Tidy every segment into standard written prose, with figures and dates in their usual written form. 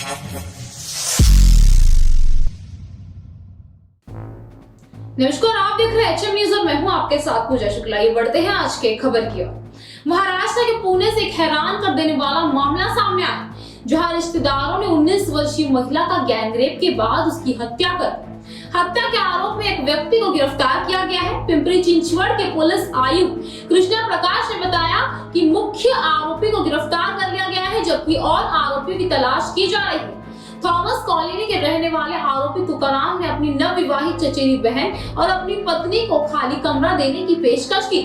नमस्कार, आप देख रहे हैं एचएम न्यूज और मैं हूं आपके साथ पूजा शुक्ला। ये बढ़ते हैं आज के खबर की ओर। महाराष्ट्र के पुणे से एक हैरान कर देने वाला मामला सामने आया, जहां रिश्तेदारों ने 19 वर्षीय महिला का गैंगरेप के बाद उसकी हत्या कर दी। हत्या के आरोप में एक व्यक्ति को गिरफ्तार किया गया है। पिंपरी चिंचवड़ के पुलिस आयुक्त कृष्णा प्रकाश ने बताया कि मुख्य आरोपी को गिरफ्तार कर लिया गया है, जबकि और आरोपियों की तलाश की जा रही है। थॉमस कॉलोनी के रहने वाले आरोपी तुकाराम ने अपनी नवविवाहित चचेरी बहन और अपनी पत्नी को खाली कमरा देने की पेशकश की।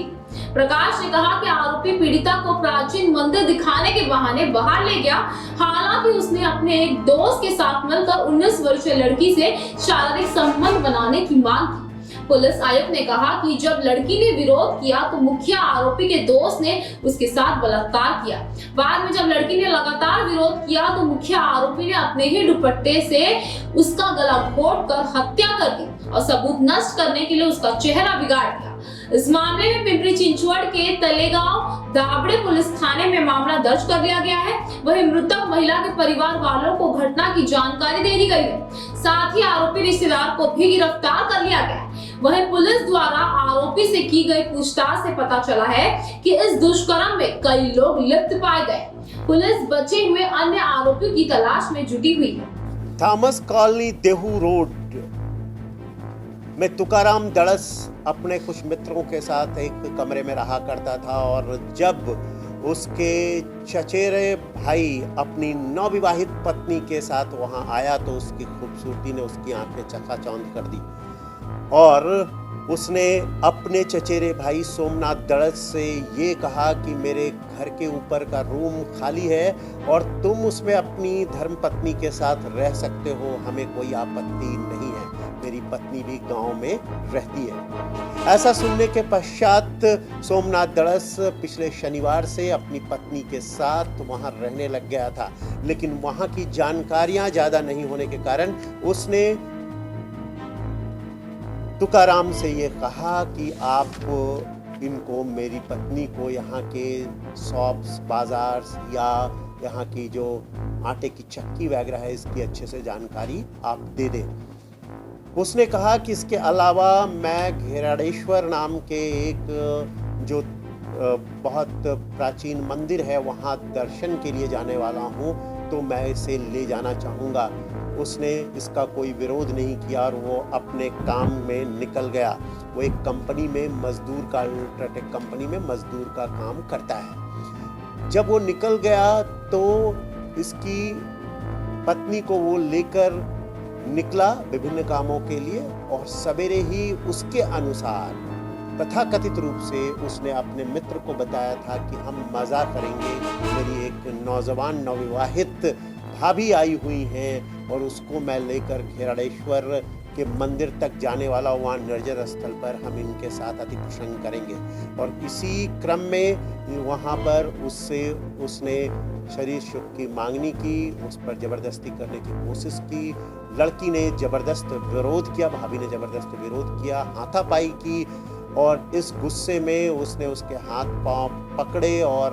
प्रकाश ने कहा कि आरोपी पीड़िता को प्राचीन मंदिर दिखाने के बहाने बाहर ले गया। हालांकि उसने अपने एक दोस्त के साथ मिलकर 19 वर्षीय लड़की से शारीरिक संबंध बनाने की मांग की। पुलिस आयुक्त ने कहा कि जब लड़की ने विरोध किया तो मुख्य आरोपी के दोस्त ने उसके साथ बलात्कार किया। बाद में जब लड़की ने लगातार विरोध किया तो मुख्य आरोपी ने अपने ही दुपट्टे से उसका गला घोंटकर हत्या कर दी और सबूत नष्ट करने के लिए उसका चेहरा बिगाड़ दिया। इस मामले में पिंपरी चिंचवड़ के तलेगांव दाबड़े पुलिस थाने में मामला दर्ज कर लिया गया है। वहीं मृतक महिला के परिवार वालों को घटना की जानकारी दे दी गई है। साथ ही आरोपी रिश्तेदार को भी गिरफ्तार कर लिया गया है। वहीं पुलिस द्वारा आरोपी से की गई पूछताछ से पता चला है कि इस दुष्कर्म में कई लोग लिप्त पाए गए। पुलिस बचे हुए अन्य आरोपियों की तलाश में जुटी हुई है। थॉमस कॉलोनी देहू रोड में तुकाराम दड़स अपने कुछ मित्रों के साथ एक कमरे में रहा करता था, और जब उसके चचेरे भाई अपनी नवविवाहित पत्नी के साथ वहां आया तो उसकी खूबसूरती ने उसकी आंखें चकाचौंध कर दी और उसने अपने चचेरे भाई सोमनाथ दड़स से ये कहा कि मेरे घर के ऊपर का रूम खाली है और तुम उसमें अपनी धर्मपत्नी के साथ रह सकते हो, हमें कोई आपत्ति नहीं है, मेरी पत्नी भी गांव में रहती है। ऐसा सुनने के पश्चात सोमनाथ दड़स पिछले शनिवार से अपनी पत्नी के साथ वहां रहने लग गया था, लेकिन वहां की जानकारियां ज्यादा नहीं होने के कारण उसने तुकाराम से ये कहा कि आप इनको, मेरी पत्नी को यहाँ के शॉप्स, बाजार या यहाँ की जो आटे की चक्की वगैरह है इसकी अच्छे से जानकारी आप दे दें। उसने कहा कि इसके अलावा मैं घेराड़ेश्वर नाम के एक जो बहुत प्राचीन मंदिर है वहाँ दर्शन के लिए जाने वाला हूँ, तो मैं इसे ले जाना चाहूँगा। उसने इसका कोई विरोध नहीं किया और वो अपने काम में निकल गया। वो एक कंपनी में मजदूर का, अल्ट्राटेक कंपनी में मजदूर का काम करता है। जब वो निकल गया तो इसकी पत्नी को वो लेकर निकला विभिन्न कामों के लिए, और सवेरे ही उसके अनुसार तथाकथित रूप से उसने अपने मित्र को बताया था कि हम मज़ा करेंगे, मेरी एक नौजवान नवविवाहित भाभी आई हुई हैं और उसको मैं लेकर घेराड़ेश्वर के मंदिर तक जाने वाला, वहाँ निर्जन स्थल पर हम इनके साथ अति प्रसंग करेंगे। और इसी क्रम में वहाँ पर उसने शरीर सुख की मांगनी की, उस पर जबरदस्ती करने की कोशिश की। लड़की ने जबरदस्त विरोध किया, भाभी ने जबरदस्त विरोध किया, हाथापाई की, और इस गुस्से में उसने उसके हाथ पांव पकड़े और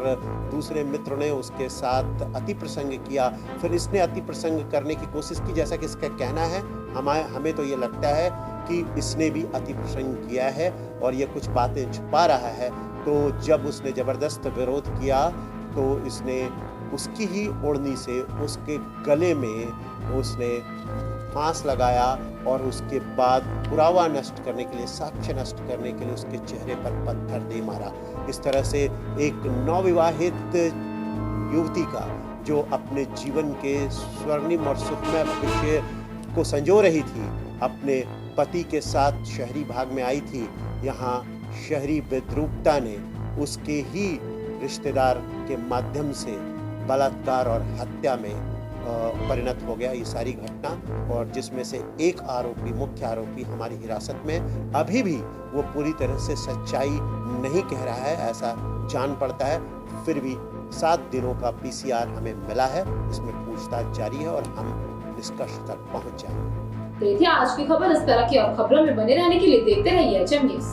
दूसरे मित्र ने उसके साथ अति प्रसंग किया। फिर इसने अति प्रसंग करने की कोशिश की, जैसा कि इसका कहना है। हमें तो ये लगता है कि इसने भी अति प्रसंग किया है और ये कुछ बातें छुपा रहा है। तो जब उसने जबरदस्त विरोध किया तो इसने उसकी ही ओढ़नी से उसके गले में उसने फांस लगाया और उसके बाद पुरावा नष्ट करने के लिए, साक्ष्य नष्ट करने के लिए उसके चेहरे पर पत्थर दे मारा। इस तरह से एक नवविवाहित युवती का, जो अपने जीवन के स्वर्णिम और सुखमय भविष्य को संजो रही थी, अपने पति के साथ शहरी भाग में आई थी, यहाँ शहरी विद्रूपता ने उसके ही रिश्तेदार के माध्यम से बलात्कार और हत्या में परिणत हो गया ये सारी घटना। और जिसमें से एक आरोपी, मुख्य आरोपी हमारी हिरासत में अभी भी वो पूरी तरह से सच्चाई नहीं कह रहा है, ऐसा जान पड़ता है। फिर भी 7 दिनों का पीसीआर हमें मिला है, इसमें पूछताछ जारी है और हम निष्कर्ष तक पहुंच जाएंगे। तो ये थी आज की खबर। इस तरह की और खबरों में बने रहने के लिए देखते रहिए एचएम न्यूज।